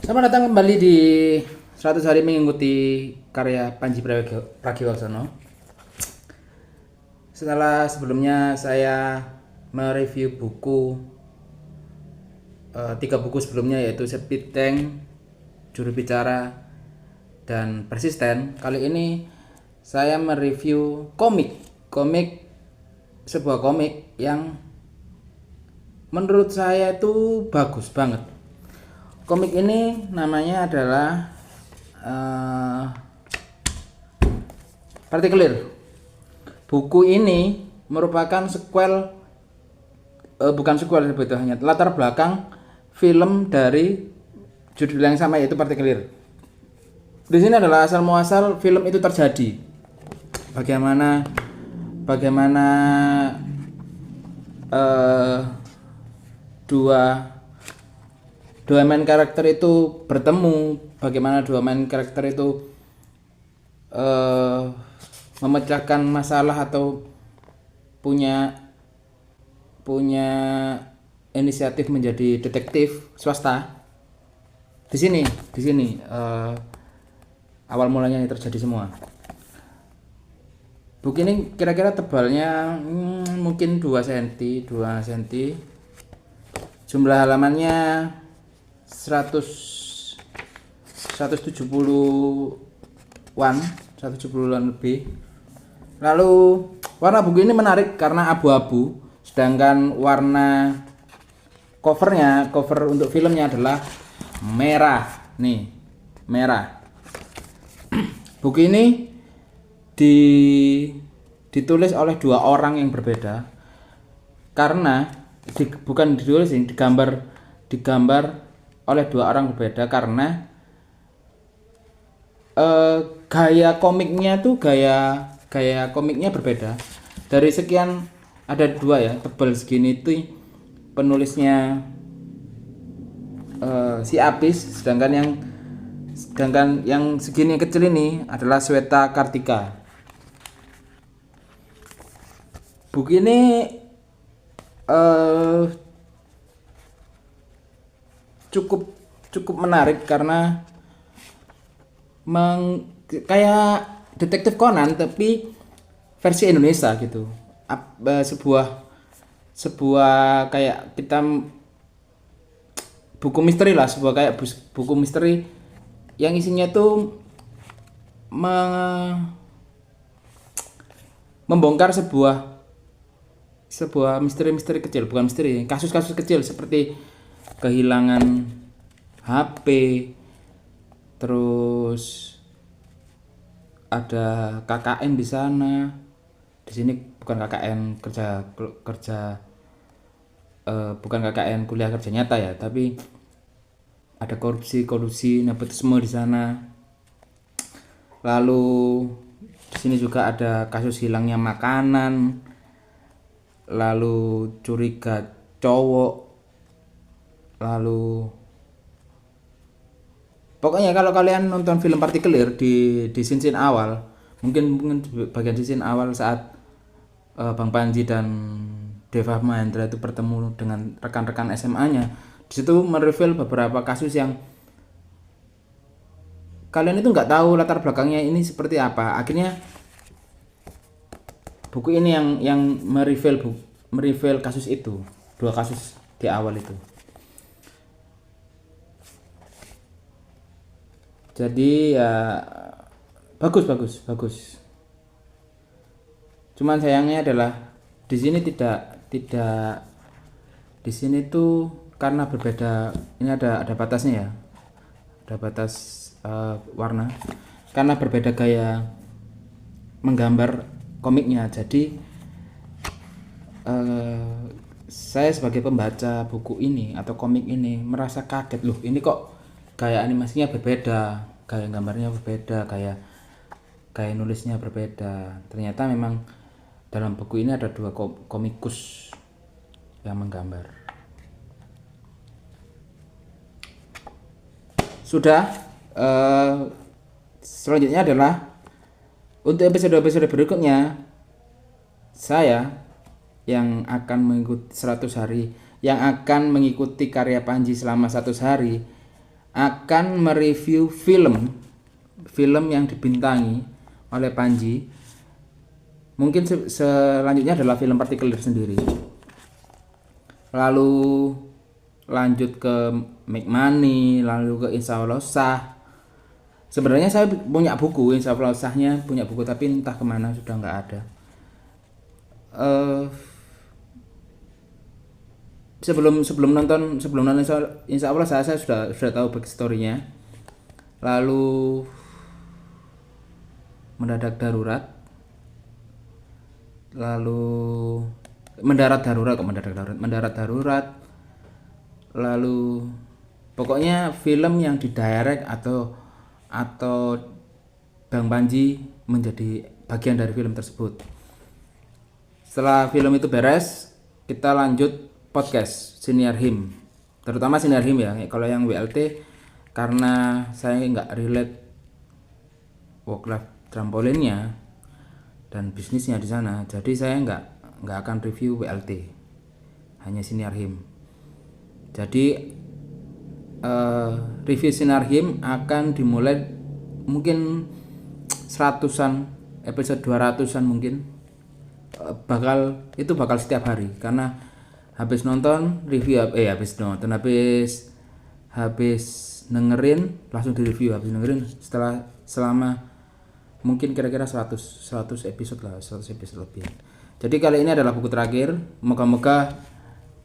Selamat datang kembali di 100 hari mengikuti karya Panji Pragiwaksono. Setelah sebelumnya saya mereview buku, 3 buku sebelumnya, yaitu Speed Tank, Juru Bicara, dan Persisten. Kali ini saya mereview sebuah komik yang menurut saya itu bagus banget. Komik ini namanya adalah Partikelir. Buku ini merupakan bukan sequel sebetulnya, latar belakang film dari judul yang sama, yaitu Partikelir. Di sini adalah asal muasal film itu terjadi. Bagaimana dua main karakter itu bertemu, bagaimana dua main karakter itu memecahkan masalah atau punya inisiatif menjadi detektif swasta. Di sini awal mulanya ini terjadi semua. Buku ini kira-kira tebalnya mungkin 2 cm. Jumlah halamannya 170-an lebih. Lalu warna buku ini menarik karena abu-abu, sedangkan warna cover untuk filmnya adalah merah. Nih, merah. Buku ini ditulis oleh 2 orang yang berbeda, karena bukan ditulis, digambar oleh 2 orang berbeda karena gaya komiknya berbeda. Dari sekian, ada 2 ya, tebal segini itu penulisnya si Apis, sedangkan yang segini kecil ini adalah Sweta Kartika. Buku ini cukup menarik karena kayak detektif Conan tapi versi Indonesia gitu. Sebuah kayak kita buku misteri lah, sebuah kayak buku misteri yang isinya tuh membongkar sebuah misteri kecil, bukan misteri, kasus-kasus kecil seperti kehilangan HP, terus ada KKN di sana. Di sini bukan KKN kerja bukan KKN kuliah kerja nyata ya, tapi ada korupsi, nepotisme di sana. Lalu di sini juga ada kasus hilangnya makanan, lalu curiga cowok, lalu pokoknya kalau kalian nonton film Partikelir di scene awal, mungkin bagian scene awal saat Bang Panji dan Deva Mahendra itu bertemu dengan rekan-rekan SMA-nya, di situ mereveal beberapa kasus yang kalian itu nggak tahu latar belakangnya ini seperti apa. Akhirnya buku ini yang mereveal kasus itu, 2 kasus di awal itu. Jadi ya bagus. Cuman sayangnya adalah di sini tidak di sini tuh karena berbeda, ini ada batasnya ya. Ada batas warna karena berbeda gaya menggambar komiknya. Jadi saya sebagai pembaca buku ini atau komik ini merasa kaget, loh ini kok gaya animasinya berbeda, gaya gambarnya berbeda, gaya nulisnya berbeda. Ternyata memang dalam buku ini ada 2 komikus yang menggambar. Sudah, selanjutnya adalah untuk episode berikutnya, saya yang akan mengikuti 100 hari, yang akan mengikuti karya Panji selama 100 hari, akan mereview film yang dibintangi oleh Panji. Mungkin selanjutnya adalah film Partikelir sendiri. Lalu lanjut ke Make Money, lalu ke Insya Allah Sah. Sebenarnya saya punya buku Insya Allah Sahnya, punya buku, tapi entah kemana sudah nggak ada. Sebelum nonton Insya Allah saya sudah tahu backstory-nya. Lalu Mendarat darurat, lalu pokoknya film yang didirect atau Bang Panji menjadi bagian dari film tersebut. Setelah film itu beres, kita lanjut podcast Senior Him, terutama Senior Him ya. Kalau yang WLT karena saya nggak relate work life trampolinnya dan bisnisnya di sana, jadi saya nggak akan review WLT, hanya Senior Him. Jadi review Senior Him akan dimulai mungkin 100-an episode, 200-an mungkin. Bakal setiap hari, karena habis nonton review, habis dengerin langsung di review, habis dengerin selama mungkin kira-kira 100 episode lah, 100 episode lebih. Jadi kali ini adalah buku terakhir. Moga-moga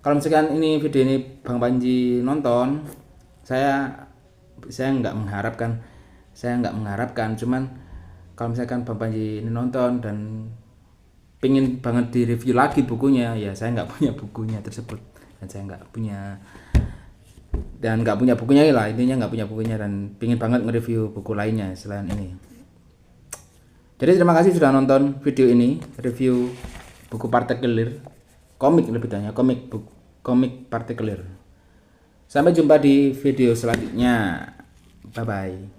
kalau misalkan video ini Bang Panji nonton, saya nggak mengharapkan, cuman kalau misalkan Bang Panji ini nonton dan pingin banget di review lagi bukunya, ya saya nggak punya bukunya tersebut, dan saya nggak punya bukunya lah, intinya nggak punya bukunya, dan pingin banget nge-review buku lainnya selain ini. Jadi terima kasih sudah nonton video ini, review buku Partikelir, komik Partikelir. Sampai jumpa di video selanjutnya. Bye bye.